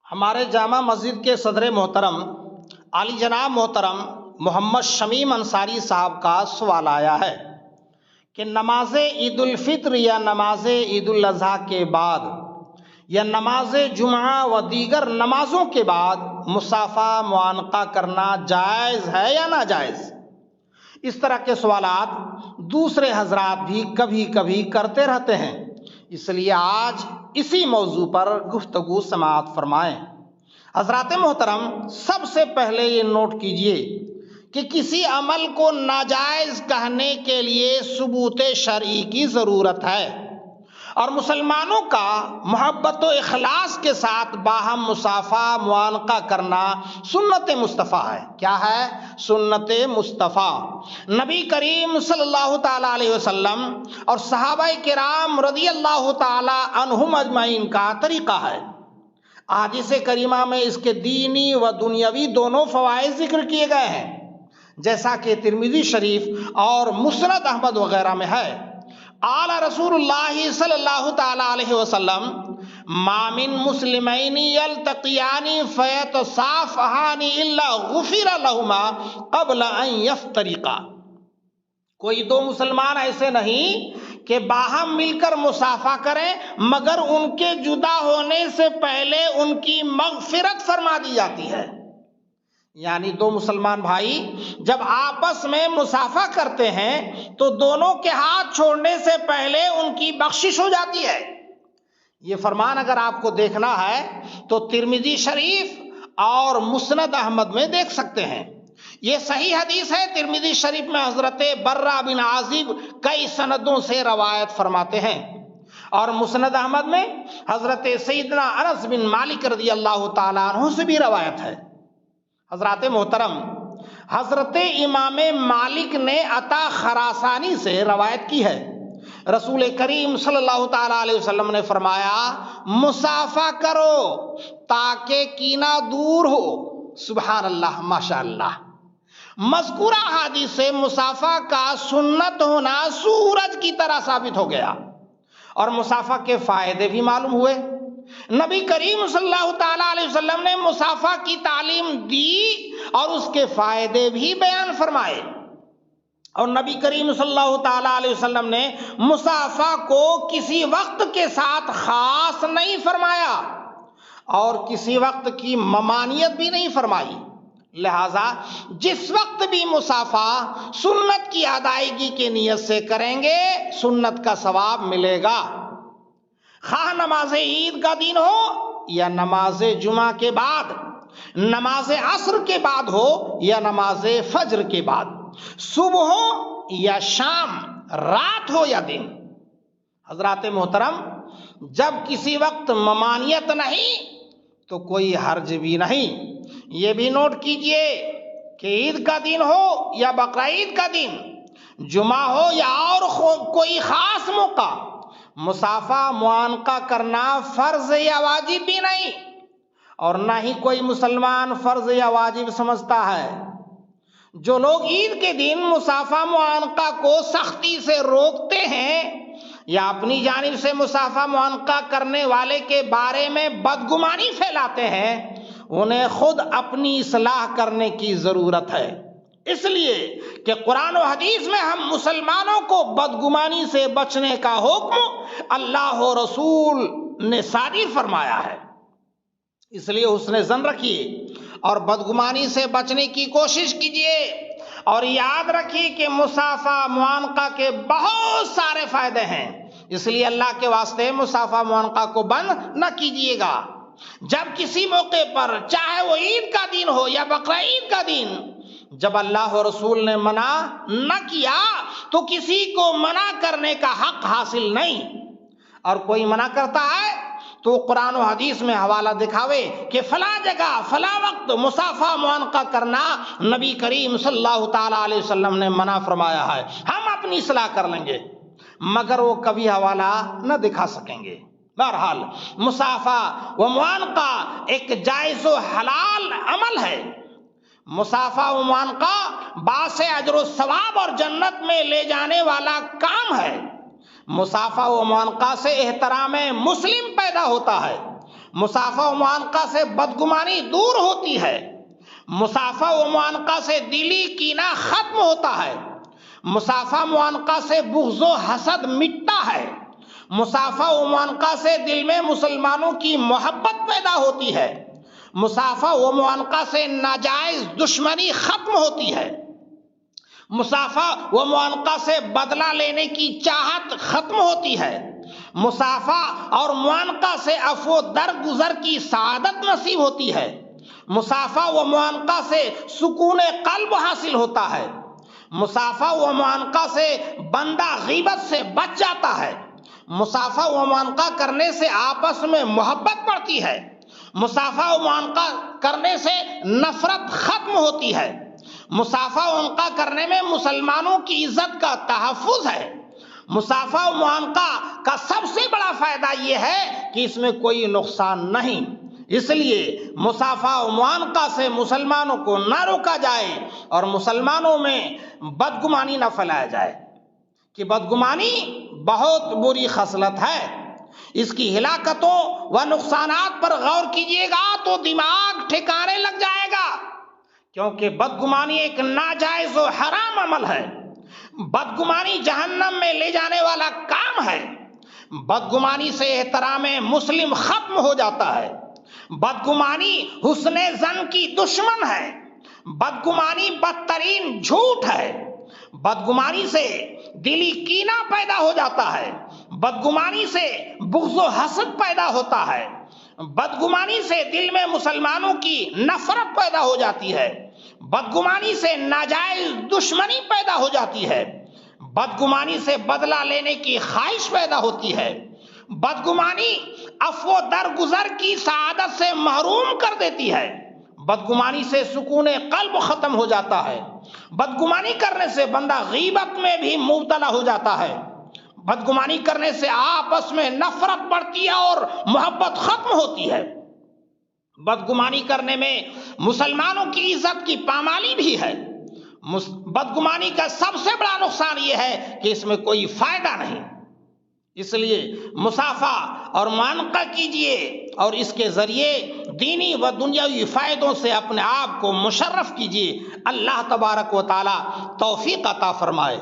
ہمارے جامع مسجد کے صدر محترم علی جناب محترم محمد شمیم انصاری صاحب کا سوال آیا ہے کہ نماز عید الفطر یا نماز عید الاضحیٰ کے بعد یا نماز جمعہ و دیگر نمازوں کے بعد مصافحہ معانقہ کرنا جائز ہے یا ناجائز؟ اس طرح کے سوالات دوسرے حضرات بھی کبھی کبھی کرتے رہتے ہیں، اس لیے آج اسی موضوع پر گفتگو سماعت فرمائیں۔ حضرات محترم، سب سے پہلے یہ نوٹ کیجئے کہ کسی عمل کو ناجائز کہنے کے لیے ثبوت شرعی کی ضرورت ہے، اور مسلمانوں کا محبت و اخلاص کے ساتھ باہم مصافحہ معانقہ کرنا سنت مصطفیٰ ہے۔ کیا ہے؟ سنت مصطفیٰ۔ نبی کریم صلی اللہ تعالی علیہ وسلم اور صحابہ کرام رضی اللہ تعالی عنہم اجمعین کا طریقہ ہے۔ احادیث کریمہ میں اس کے دینی و دنیاوی دونوں فوائد ذکر کیے گئے ہیں، جیسا کہ ترمذی شریف اور مسند احمد وغیرہ میں ہے۔ قال رسول اللہ صلی اللہ تعالی علیہ وسلم ما من مسلمین یلتقیان فیتصافحان الا غفر لہما قبل ان یفترقا۔ کوئی دو مسلمان ایسے نہیں کہ باہم مل کر مصافحہ کریں مگر ان کے جدا ہونے سے پہلے ان کی مغفرت فرما دی جاتی ہے۔ یعنی دو مسلمان بھائی جب آپس میں مصافحہ کرتے ہیں تو دونوں کے ہاتھ چھوڑنے سے پہلے ان کی بخشش ہو جاتی ہے۔ یہ فرمان اگر آپ کو دیکھنا ہے تو ترمذی شریف اور مسند احمد میں دیکھ سکتے ہیں۔ یہ صحیح حدیث ہے۔ ترمذی شریف میں حضرت برہ بن عازب کئی سندوں سے روایت فرماتے ہیں، اور مسند احمد میں حضرت سیدنا انس بن مالک رضی اللہ تعالیٰ عنہ سے بھی روایت ہے۔ حضرات محترم، حضرت امام مالک نے عطا خراسانی سے روایت کی ہے، رسول کریم صلی اللہ تعالی علیہ وسلم نے فرمایا مصافحہ کرو تاکہ کینہ دور ہو۔ سبحان اللہ، ماشاء اللہ۔ مذکورہ حدیث سے مصافحہ کا سنت ہونا سورج کی طرح ثابت ہو گیا، اور مصافحہ کے فائدے بھی معلوم ہوئے۔ نبی کریم صلی اللہ تعالی علیہ وسلم نے مصافحہ کی تعلیم دی اور اس کے فائدے بھی بیان فرمائے، اور نبی کریم صلی اللہ تعالی علیہ وسلم نے مصافحہ کو کسی وقت کے ساتھ خاص نہیں فرمایا اور کسی وقت کی ممانعت بھی نہیں فرمائی۔ لہذا جس وقت بھی مصافحہ سنت کی ادائیگی کی نیت سے کریں گے سنت کا ثواب ملے گا، خواہ نماز عید کا دن ہو یا نماز جمعہ کے بعد، نماز عصر کے بعد ہو یا نماز فجر کے بعد، صبح ہو یا شام، رات ہو یا دن۔ حضرات محترم، جب کسی وقت ممانعت نہیں تو کوئی حرج بھی نہیں۔ یہ بھی نوٹ کیجئے کہ عید کا دن ہو یا بقرعید کا دن، جمعہ ہو یا اور کوئی خاص موقع، مصافحہ معانقہ کرنا فرض یا واجب بھی نہیں، اور نہ ہی کوئی مسلمان فرض یا واجب سمجھتا ہے۔ جو لوگ عید کے دن مصافحہ معانقہ کو سختی سے روکتے ہیں یا اپنی جانب سے مصافحہ معانقہ کرنے والے کے بارے میں بدگمانی پھیلاتے ہیں، انہیں خود اپنی اصلاح کرنے کی ضرورت ہے، اس لیے کہ قرآن و حدیث میں ہم مسلمانوں کو بدگمانی سے بچنے کا حکم اللہ و رسول نے صادر فرمایا ہے۔ اس لیے حسن ظن رکھیے اور بدگمانی سے بچنے کی کوشش کیجیے، اور یاد رکھیے کہ مصافحہ معانقہ کے بہت سارے فائدے ہیں، اس لیے اللہ کے واسطے مصافحہ معانقہ کو بند نہ کیجیے گا۔ جب کسی موقع پر، چاہے وہ عید کا دن ہو یا بقرعید کا دن، جب اللہ و رسول نے منع نہ کیا تو کسی کو منع کرنے کا حق حاصل نہیں، اور کوئی منع کرتا ہے تو قرآن و حدیث میں حوالہ دکھاوے کہ فلاں جگہ فلاں وقت مصافحہ معانقہ کرنا نبی کریم صلی اللہ تعالی علیہ وسلم نے منع فرمایا ہے، ہم اپنی اصلاح کر لیں گے، مگر وہ کبھی حوالہ نہ دکھا سکیں گے۔ بہرحال مصافحہ و معانقہ ایک جائز و حلال عمل ہے۔ مصافحہ و معانقہ باعث اجر و ثواب اور جنت میں لے جانے والا کام ہے۔ مصافحہ و معانقہ سے احترام مسلم پیدا ہوتا ہے، مصافحہ و معانقہ سے بدگمانی دور ہوتی ہے، مصافحہ و معانقہ سے دلی کینہ ختم ہوتا ہے، مصافحہ معانقہ سے بغض و حسد مٹتا ہے، مصافحہ و معانقہ سے دل میں مسلمانوں کی محبت پیدا ہوتی ہے، مصافحہ و معانقہ سے ناجائز دشمنی ختم ہوتی ہے، مصافحہ و معانقہ سے بدلہ لینے کی چاہت ختم ہوتی ہے، مصافحہ اور معانقہ سے عفو درگزر کی سعادت نصیب ہوتی ہے، مصافحہ و معانقہ سے سکون قلب حاصل ہوتا ہے، مصافحہ و معانقہ سے بندہ غیبت سے بچ جاتا ہے، مصافحہ و معانقہ کرنے سے آپس میں محبت بڑھتی ہے، مصافحہ و معانقہ کرنے سے نفرت ختم ہوتی ہے، مصافحہ و معانقہ کرنے میں مسلمانوں کی عزت کا تحفظ ہے، مصافحہ و معانقہ کا سب سے بڑا فائدہ یہ ہے کہ اس میں کوئی نقصان نہیں، اس لیے مصافحہ و معانقہ سے مسلمانوں کو نہ روکا جائے اور مسلمانوں میں بدگمانی نہ پھیلایا جائے کہ بدگمانی بہت بری خصلت ہے، اس کی ہلاکتوں و نقصانات پر غور کیجیے گا تو دماغ ٹھکانے لگ جائے گا، کیونکہ بدگمانی ایک ناجائز و حرام عمل ہے، بدگمانی جہنم میں لے جانے والا کام ہے، بدگمانی سے احترام مسلم ختم ہو جاتا ہے، بدگمانی حسن ظن کی دشمن ہے، بدگمانی بدترین جھوٹ ہے، بدگمانی سے دلی کینہ پیدا ہو جاتا ہے، بدگمانی سے بغض و حسد پیدا ہوتا ہے، بدگمانی سے دل میں مسلمانوں کی نفرت پیدا ہو جاتی ہے، بدگمانی سے ناجائز دشمنی پیدا ہو جاتی ہے، بدگمانی سے بدلہ لینے کی خواہش پیدا ہوتی ہے، بدگمانی عفو درگزر کی سعادت سے محروم کر دیتی ہے، بدگمانی سے سکون قلب ختم ہو جاتا ہے، بدگمانی کرنے سے بندہ غیبت میں بھی مبتلا ہو جاتا ہے، بدگمانی کرنے سے آپس میں نفرت بڑھتی ہے اور محبت ختم ہوتی ہے، بدگمانی کرنے میں مسلمانوں کی عزت کی پامالی بھی ہے، بدگمانی کا سب سے بڑا نقصان یہ ہے کہ اس میں کوئی فائدہ نہیں، اس لیے مصافحہ اور معانقہ کیجئے اور اس کے ذریعے دینی و دنیاوی فائدوں سے اپنے آپ کو مشرف کیجئے۔ اللہ تبارک و تعالی توفیق عطا فرمائے۔